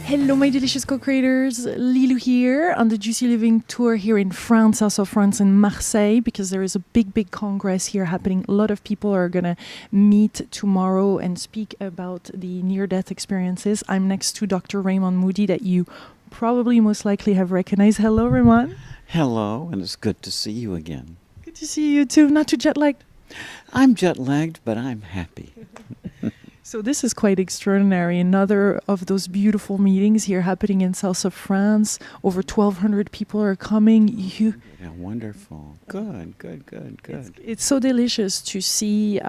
Hello, my delicious co-creators. Lilou here on the Juicy Living Tour here in France, south of France in Marseille, because there is a big congress here happening. A lot of people are going to meet tomorrow and speak about the near-death experiences. I'm next to Dr. Raymond Moody that you probably most likely have recognized. Hello, Raymond. Hello, and it's good to see you again. Good to see you too. Not too jet-lagged? I'm jet-lagged, but I'm happy. So this is quite extraordinary. Another of those beautiful meetings here happening in south of France. Over 1,200 people are coming. Yeah, wonderful. Good. It's so delicious to see,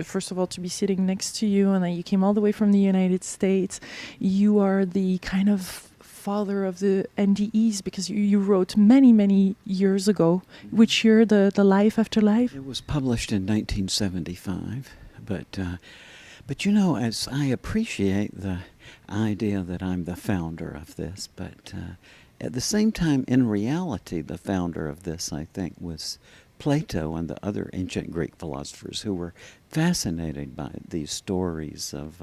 first of all, to be sitting next to you, and you came all the way from the United States. You are the kind of father of the NDEs, because you wrote many years ago. Which year, the Life After Life? It was published in 1975, but you know, as I appreciate the idea that I'm the founder of this, but at the same time, in reality, the founder of this, I think, was Plato and the other ancient Greek philosophers who were fascinated by these stories of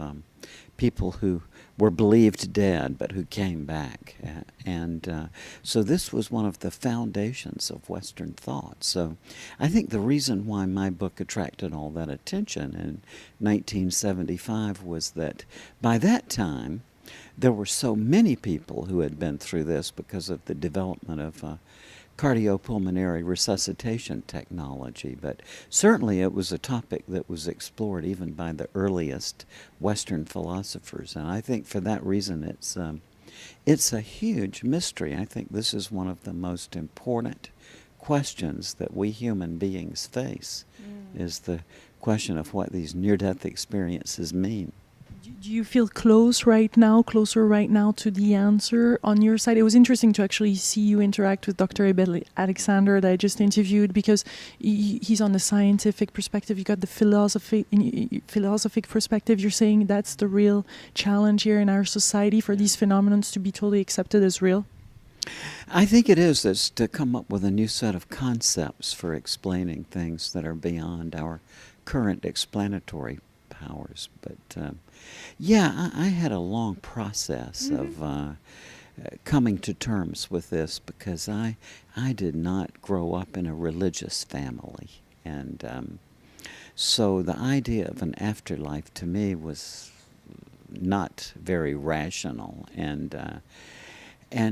people who were believed dead but who came back. So this was one of the foundations of Western thought. So I think the reason why my book attracted all that attention in 1975 was that by that time there were so many people who had been through this because of the development of cardiopulmonary resuscitation technology, but certainly it was a topic that was explored even by the earliest Western philosophers, and I think for that reason it's a huge mystery. I think this is one of the most important questions that we human beings face, is the question of what these near-death experiences mean. Do you feel closer right now to the answer on your side? It was interesting to actually see you interact with Dr. Abel Alexander that I just interviewed, because he's on the scientific perspective. You got the philosophic perspective. You're saying that's the real challenge here in our society, for these phenomena to be totally accepted as real? I think it is. It's to come up with a new set of concepts for explaining things that are beyond our current explanatory powers. But yeah, I had a long process of coming to terms with this, because I did not grow up in a religious family, and so the idea of an afterlife to me was not very rational, and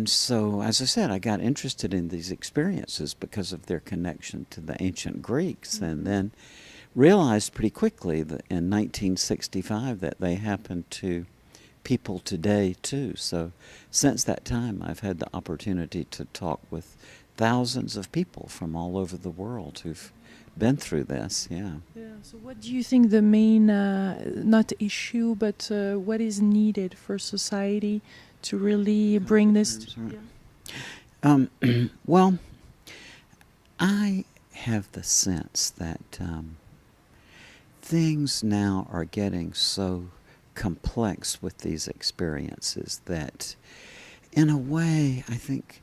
so, as I said, I got interested in these experiences because of their connection to the ancient Greeks, and then realized pretty quickly that in 1965 that they happened to people today too. So since that time I've had the opportunity to talk with thousands of people from all over the world who've been through this. Yeah. So what do you think the main, not issue, but what is needed for society to really bring this? Well, I have the sense that things now are getting so complex with these experiences that, in a way, I think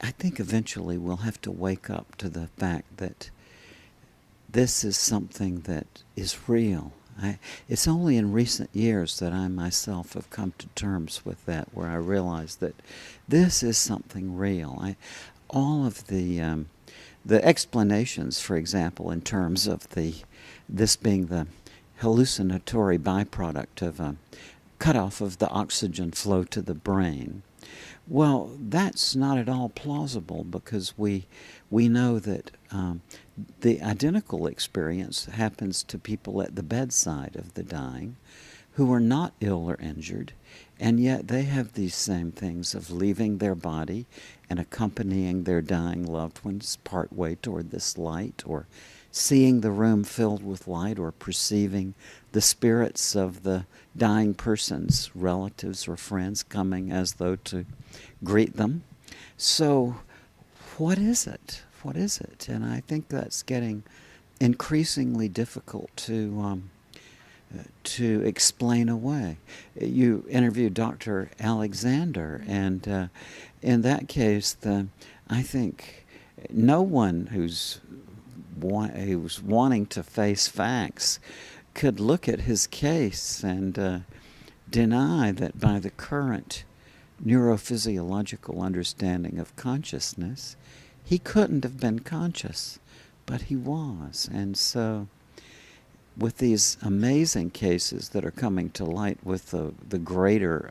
eventually we'll have to wake up to the fact that this is something that is real. It's only in recent years that I myself have come to terms with that, where I realize that this is something real. All of the explanations, for example, in terms of this being the hallucinatory byproduct of a cutoff of the oxygen flow to the brain, well, that's not at all plausible, because we know that the identical experience happens to people at the bedside of the dying who are not ill or injured, and yet they have these same things of leaving their body and accompanying their dying loved ones partway toward this light, or seeing the room filled with light, or perceiving the spirits of the dying person's relatives or friends coming as though to greet them. So what is it? What is it? And I think that's getting increasingly difficult to explain away. You interviewed Dr. Alexander, and in that case, I think no one who's wanting to face facts could look at his case and deny that by the current neurophysiological understanding of consciousness, he couldn't have been conscious, but he was. And so with these amazing cases that are coming to light with the greater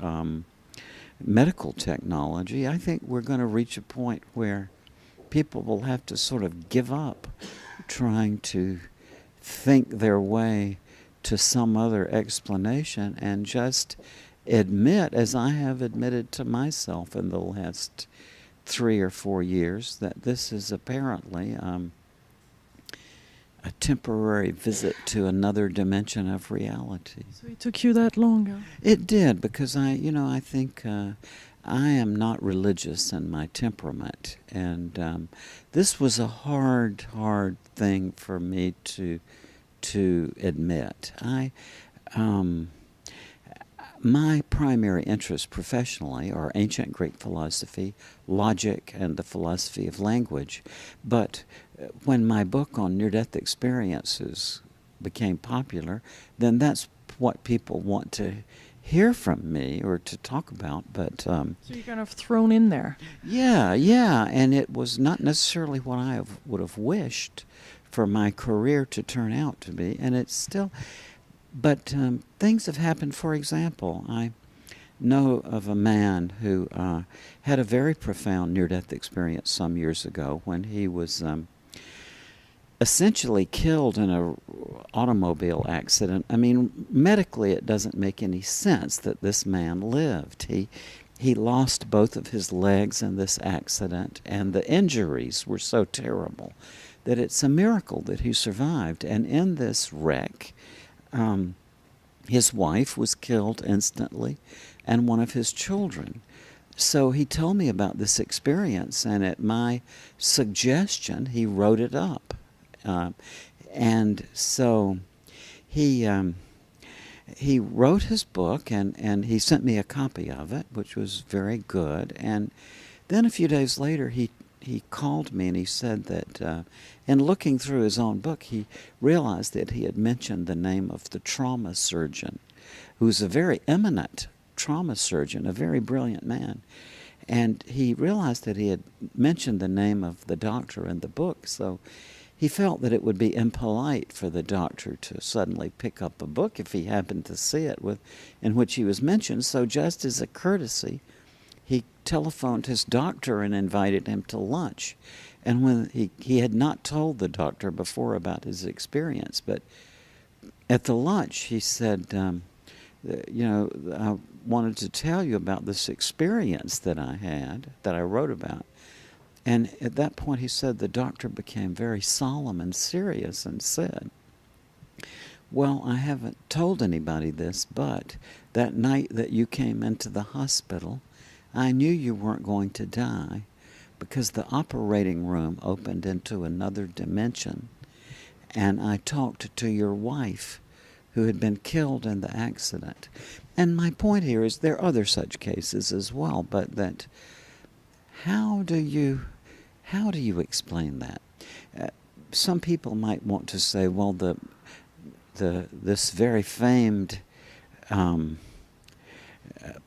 medical technology, I think we're going to reach a point where people will have to sort of give up trying to think their way to some other explanation and just admit, as I have admitted to myself in the last 3 or 4 years, that this is apparently a temporary visit to another dimension of reality. So it took you that long? Huh? It did, because I think I am not religious in my temperament, and this was a hard thing for me to admit. My primary interests professionally are ancient Greek philosophy, logic, and the philosophy of language. But when my book on near-death experiences became popular, then that's what people want to hear from me or to talk about. But so you're kind of thrown in there. Yeah, and it was not necessarily what I would have wished for my career to turn out to be, and it's still. But things have happened. For example, I know of a man who had a very profound near-death experience some years ago when he was essentially killed in an automobile accident. I mean, medically it doesn't make any sense that this man lived. He lost both of his legs in this accident, and the injuries were so terrible that it's a miracle that he survived. And in this wreck, his wife was killed instantly, and one of his children. So he told me about this experience, and at my suggestion, he wrote it up. And so he wrote his book, and he sent me a copy of it, which was very good. And then a few days later, he called me and he said that in looking through his own book, he realized that he had mentioned the name of the trauma surgeon, who's a very eminent trauma surgeon, a very brilliant man. And he realized that he had mentioned the name of the doctor in the book, so he felt that it would be impolite for the doctor to suddenly pick up a book if he happened to see it in which he was mentioned. So just as a courtesy, he telephoned his doctor and invited him to lunch. And when he had not told the doctor before about his experience, but at the lunch he said, I wanted to tell you about this experience that I had, that I wrote about. And at that point he said the doctor became very solemn and serious and said, well, I haven't told anybody this, but that night that you came into the hospital, I knew you weren't going to die because the operating room opened into another dimension, and I talked to your wife who had been killed in the accident. And my point here is there are other such cases as well, but that how do you explain that? Some people might want to say, well, this very famed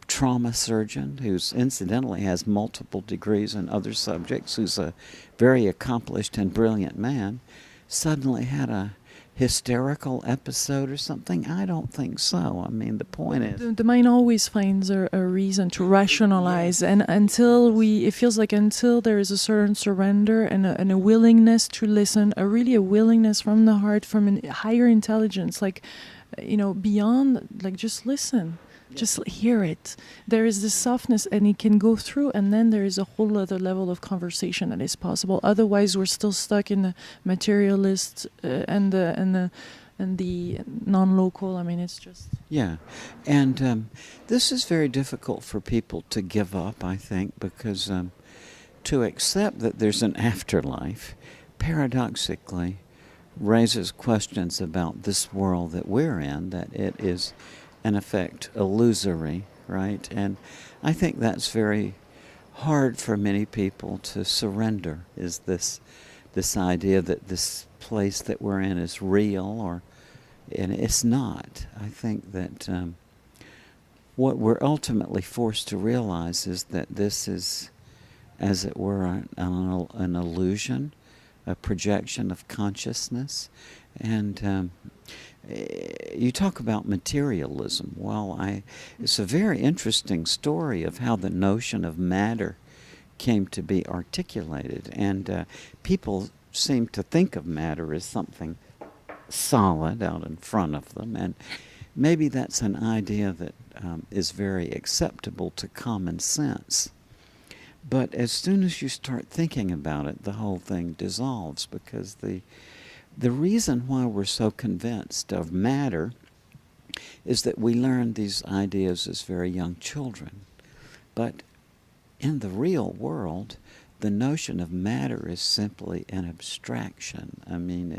trauma surgeon, who's incidentally has multiple degrees in other subjects, who's a very accomplished and brilliant man, suddenly had a hysterical episode or something? I don't think so. I mean, the point is... The mind always finds a reason to rationalize, and it feels like until there is a certain surrender and a willingness to listen, a willingness from the heart, from a higher intelligence, beyond, just listen. Just hear it. There is this softness, and it can go through, and then there is a whole other level of conversation that is possible. Otherwise, we're still stuck in the materialist and the non-local. I mean, it's just... Yeah, and this is very difficult for people to give up, I think, because to accept that there's an afterlife, paradoxically, raises questions about this world that we're in, that it is... in effect, illusory, right? And I think that's very hard for many people to surrender, is this idea that this place that we're in is real, and it's not. I think that what we're ultimately forced to realize is that this is, as it were, an illusion, a projection of consciousness. And you talk about materialism. Well, it's a very interesting story of how the notion of matter came to be articulated. And people seem to think of matter as something solid out in front of them. And maybe that's an idea that is very acceptable to common sense. But as soon as you start thinking about it, the whole thing dissolves, because the reason why we're so convinced of matter is that we learned these ideas as very young children. But in the real world, the notion of matter is simply an abstraction. I mean,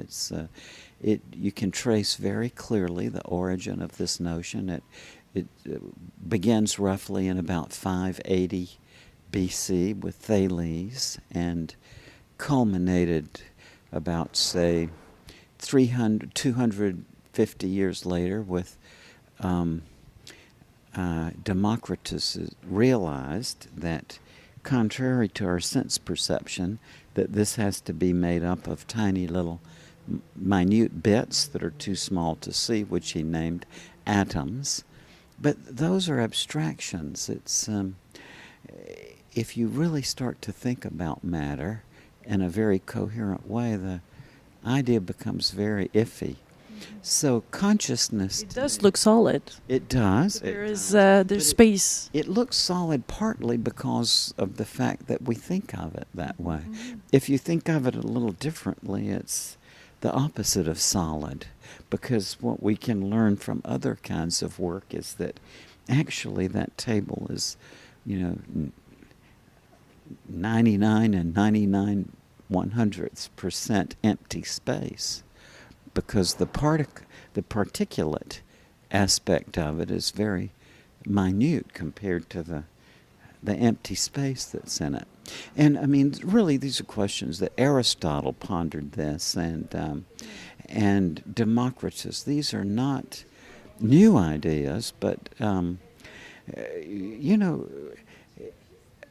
you can trace very clearly the origin of this notion. It begins roughly in about 580 BC with Thales, and culminated about, say, 250 years later with Democritus realized that, contrary to our sense perception, that this has to be made up of tiny little minute bits that are too small to see, which he named atoms. But those are abstractions. It's if you really start to think about matter in a very coherent way, the idea becomes very iffy. So consciousness... It does look solid. It does. There's space. It looks solid partly because of the fact that we think of it that way. If you think of it a little differently, it's the opposite of solid, because what we can learn from other kinds of work is that actually that table is, 99 and 99/100% empty space, because the particulate aspect of it is very minute compared to the empty space that's in it. And I mean, really, these are questions that Aristotle pondered this, and Democritus. These are not new ideas, but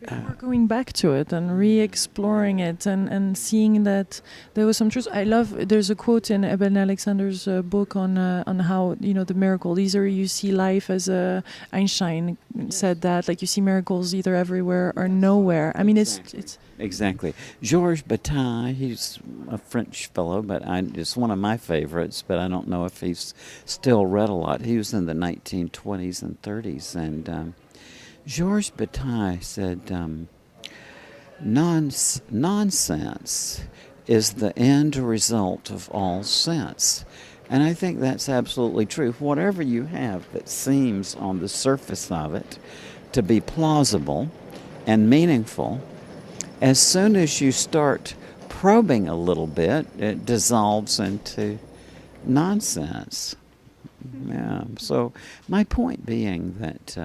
we're going back to it and re-exploring it and seeing that there was some truth. There's a quote in Eben Alexander's book on how, the miracle. These are, you see life as Einstein said that, like, you see miracles either everywhere or nowhere. I mean, it's Exactly. Georges Bataille, he's a French fellow, but it's one of my favorites, but I don't know if he's still read a lot. He was in the 1920s and 30s, and Georges Bataille said, nonsense is the end result of all sense. And I think that's absolutely true. Whatever you have that seems on the surface of it to be plausible and meaningful, as soon as you start probing a little bit, it dissolves into nonsense. Yeah. So my point being that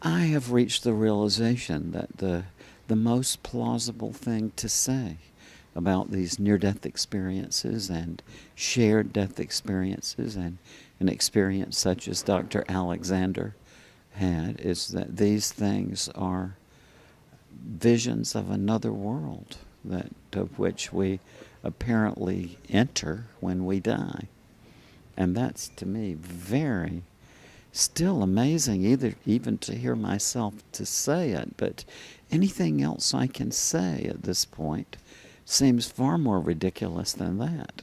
I have reached the realization that the most plausible thing to say about these near-death experiences and shared death experiences and an experience such as Dr. Alexander had is that these things are visions of another world of which we apparently enter when we die. And that's, to me, very still amazing, even to hear myself to say it, but anything else I can say at this point seems far more ridiculous than that.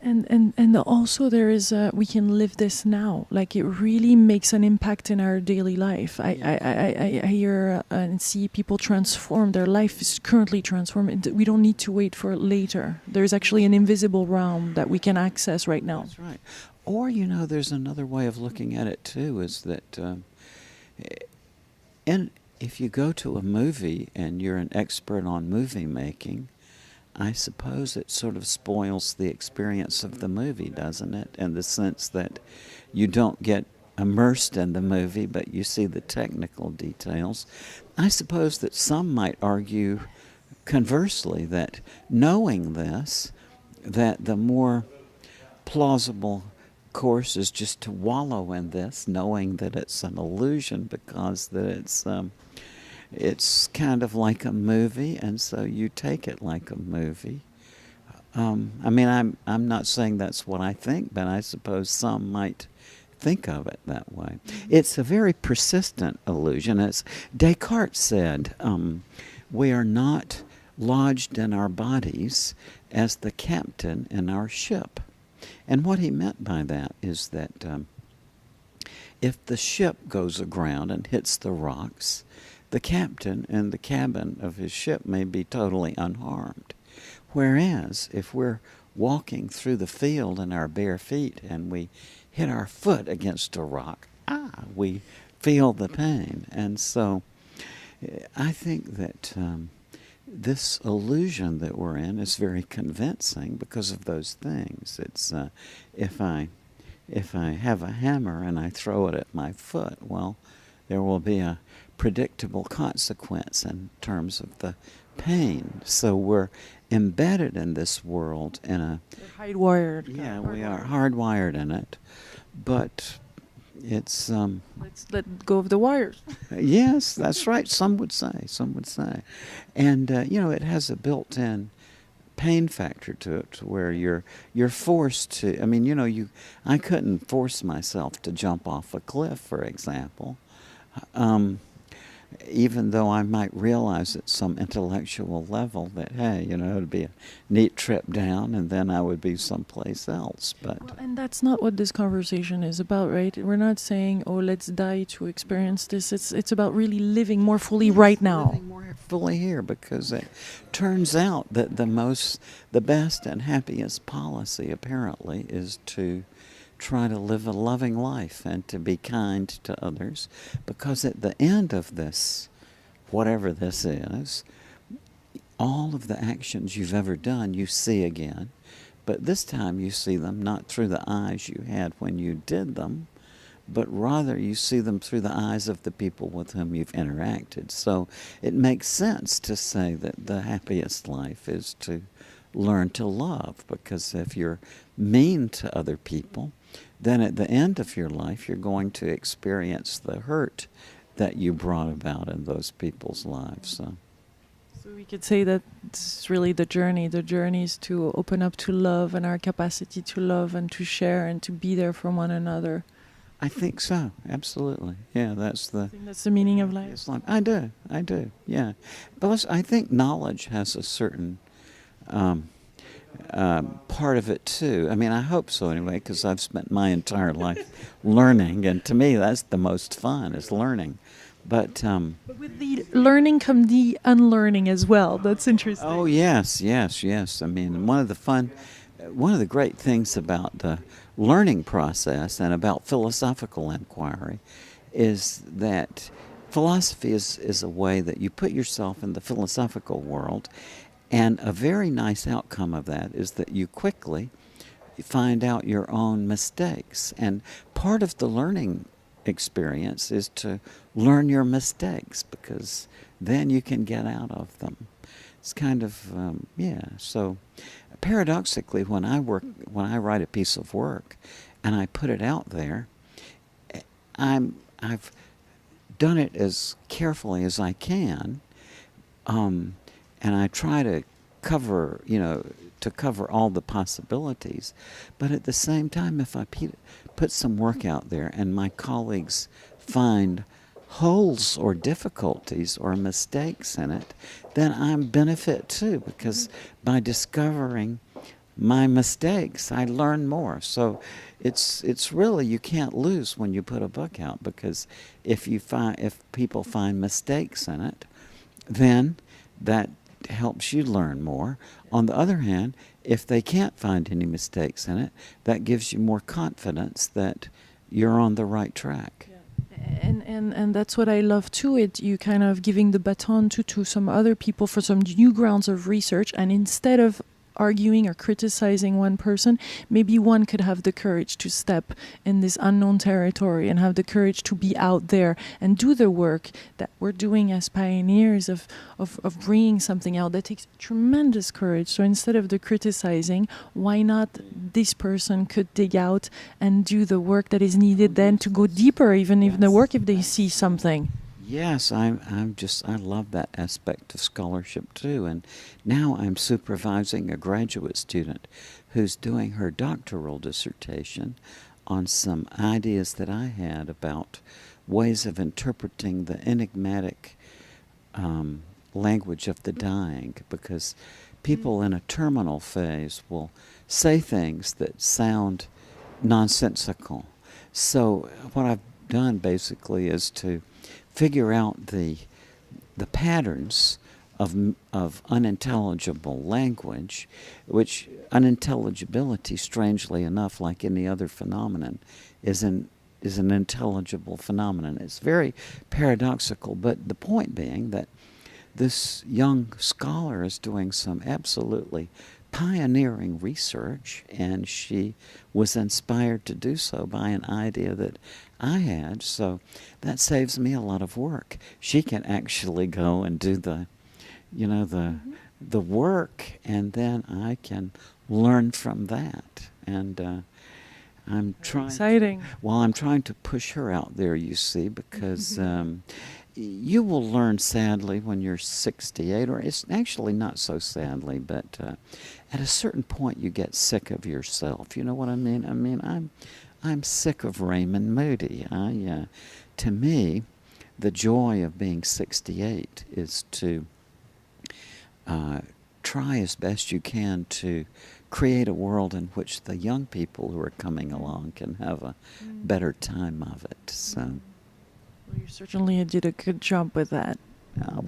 And also there is we can live this now. Like, it really makes an impact in our daily life. I hear and see people transform. Their life is currently transformed. We don't need to wait for later. There's actually an invisible realm that we can access right now. That's right. Or, there's another way of looking at it too, is that if you go to a movie and you're an expert on movie making, I suppose it sort of spoils the experience of the movie, doesn't it? In the sense that you don't get immersed in the movie, but you see the technical details. I suppose that some might argue conversely that knowing this, that the more plausible course, is just to wallow in this, knowing that it's an illusion, because that it's kind of like a movie, and so you take it like a movie. I mean, I'm not saying that's what I think, but I suppose some might think of it that way. It's a very persistent illusion. As Descartes said, we are not lodged in our bodies as the captain in our ship. And what he meant by that is that if the ship goes aground and hits the rocks, the captain in the cabin of his ship may be totally unharmed. Whereas if we're walking through the field in our bare feet and we hit our foot against a rock, we feel the pain. And so I think that this illusion that we're in is very convincing because of those things. It's if I have a hammer and I throw it at my foot, well, there will be a predictable consequence in terms of the pain. So we're embedded in this world in a... You're hardwired. Yeah, we are hardwired in it. But it's... Let's let go of the wires. Yes, that's right. Some would say. And, it has a built-in pain factor to it where you're forced to... I mean, I couldn't force myself to jump off a cliff, for example. Even though I might realize at some intellectual level that, hey, it would be a neat trip down and then I would be someplace else. But well, and that's not what this conversation is about, right? We're not saying, oh, let's die to experience this. It's about really living more fully right now. Living more fully here, because it turns out that the best and happiest policy, apparently, is to try to live a loving life and to be kind to others, because at the end of this, whatever this is, all of the actions you've ever done you see again, but this time you see them not through the eyes you had when you did them, but rather you see them through the eyes of the people with whom you've interacted. So it makes sense to say that the happiest life is to learn to love, because if you're mean to other people, then at the end of your life, you're going to experience the hurt that you brought about in those people's lives. So we could say that it's really the journey. The journey is to open up to love and our capacity to love and to share and to be there for one another. I think so, absolutely. Yeah, that's the... I think that's the meaning of life. Islam. I do, yeah. But I think knowledge has a certain... part of it too. I mean, I hope so anyway, because I've spent my entire life learning, and to me that's the most fun, is learning. But with the learning come the unlearning as well. That's interesting. Oh yes. I mean, one of the great things about the learning process and about philosophical inquiry is that philosophy is a way that you put yourself in the philosophical world. And a very nice outcome of that is that you quickly find out your own mistakes. And part of the learning experience is to learn your mistakes, because then you can get out of them. It's kind of, So paradoxically, when I write a piece of work and I put it out there, I've done it as carefully as I can. And I try to cover all the possibilities. But at the same time, if I put some work out there and my colleagues find holes or difficulties or mistakes in it, then I benefit too, because by discovering my mistakes, I learn more. So it's really, you can't lose when you put a book out, because if people find mistakes in it, then that helps you learn more. On the other hand, if they can't find any mistakes in it, that gives you more confidence that you're on the right track. Yeah. And that's what I love too. You kind of giving the baton to some other people for some new grounds of research, and instead of arguing or criticizing one person, maybe one could have the courage to step in this unknown territory and have the courage to be out there and do the work that we're doing as pioneers of bringing something out. That takes tremendous courage. So instead of the criticizing, why not this person could dig out and do the work that is needed then to go deeper even in the work if they see something? Yes, I love that aspect of scholarship too. And now I'm supervising a graduate student who's doing her doctoral dissertation on some ideas that I had about ways of interpreting the enigmatic language of the dying, because people in a terminal phase will say things that sound nonsensical. So what I've done basically is to figure out the patterns of unintelligible language, which unintelligibility, strangely enough, like any other phenomenon, is an intelligible phenomenon. It's very paradoxical, but the point being that this young scholar is doing some absolutely pioneering research, and she was inspired to do so by an idea that I had, so that saves me a lot of work. She can actually go and do the work, and then I can learn from that. And I'm trying. Exciting. I'm trying to push her out there, you see, because you will learn sadly when you're 68, or it's actually not so sadly, but at a certain point you get sick of yourself. You know what I mean? I'm sick of Raymond Moody. To me, the joy of being 68 is to try as best you can to create a world in which the young people who are coming along can have a better time of it. So, well, you certainly did a good job with that. Now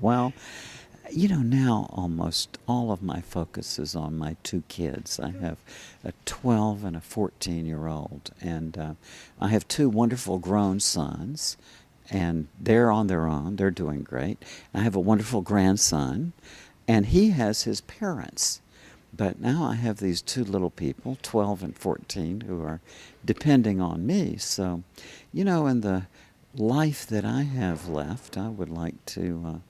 almost all of my focus is on my two kids. I have a 12 and a 14-year-old, and I have two wonderful grown sons, and they're on their own. They're doing great. I have a wonderful grandson, and he has his parents. But now I have these two little people, 12 and 14, who are depending on me. So, in the life that I have left, I would like to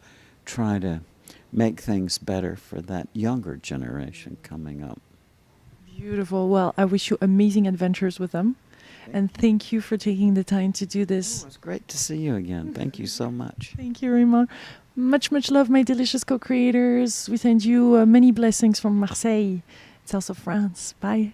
try to make things better for that younger generation coming up. Beautiful. Well, I wish you amazing adventures with them. And thank you for taking the time to do this. It was great to see you again. Thank you so much. Thank you, Raymond. Much, much love, my delicious co-creators. We send you many blessings from Marseille. It's also France. Bye.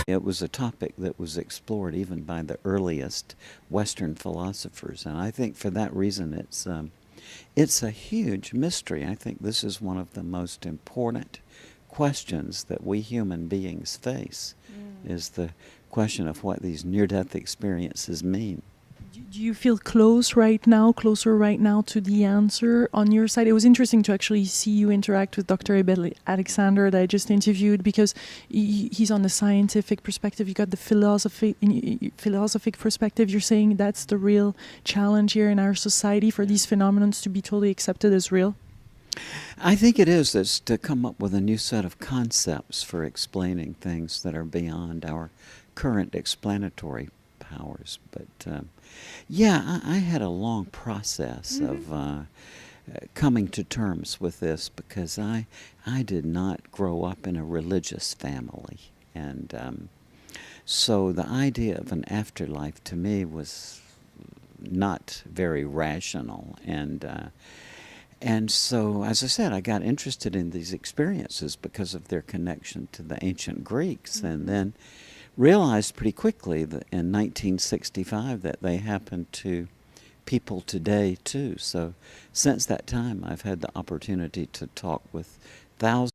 It was a topic that was explored even by the earliest Western philosophers, and I think for that reason it's a huge mystery. I think this is one of the most important questions that we human beings face, is the question of what these near-death experiences mean. Do you feel closer right now to the answer on your side? It was interesting to actually see you interact with Dr. Alexander that I just interviewed, because he's on the scientific perspective. You got the philosophic perspective. You're saying that's the real challenge here in our society, for these phenomena to be totally accepted as real? I think it is. It's to come up with a new set of concepts for explaining things that are beyond our current explanatory powers. But I had a long process of coming to terms with this, because I did not grow up in a religious family, and so the idea of an afterlife to me was not very rational, and And so, as I said, I got interested in these experiences because of their connection to the ancient Greeks, and then realized pretty quickly that in 1965 that they happened to people today too. So since that time, I've had the opportunity to talk with thousands.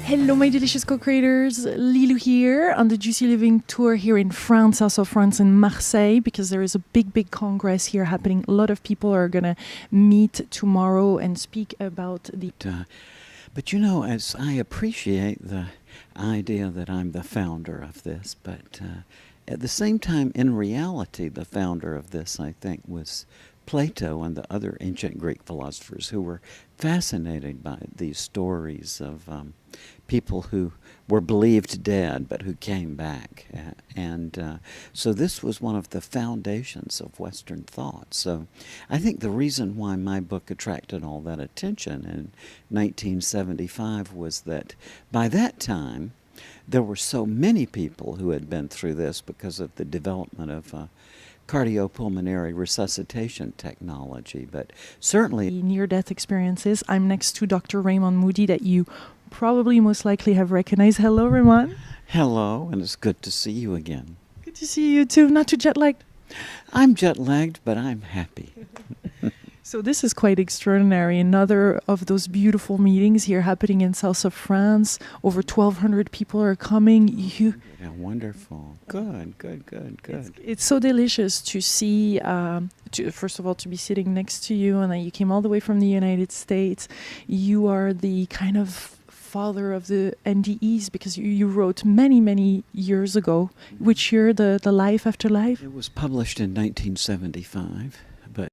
Hello, my delicious co-creators. Lilou here on the Juicy Living Tour here in France, south of France in Marseille, because there is a big congress here happening. A lot of people are going to meet tomorrow and speak about the... But you know, as I appreciate the idea that I'm the founder of this, but at the same time, in reality, the founder of this, I think, was Plato and the other ancient Greek philosophers who were fascinated by these stories of people who were believed dead but who came back. So this was one of the foundations of Western thought. So I think the reason why my book attracted all that attention in 1975 was that by that time there were so many people who had been through this because of the development of cardiopulmonary resuscitation technology, but certainly near-death experiences. I'm next to Dr. Raymond Moody that you probably most likely have recognized. Hello, Raymond. Hello, and it's good to see you again. Good to see you too. Not too jet-lagged. I'm jet-lagged, but I'm happy. So this is quite extraordinary. Another of those beautiful meetings here happening in south of France. Over 1,200 people are coming. Yeah, wonderful. Good. It's so delicious to see, first of all, to be sitting next to you, and you came all the way from the United States. You are the kind of father of the NDEs because you wrote many years ago. Which year, the Life After Life? It was published in 1975.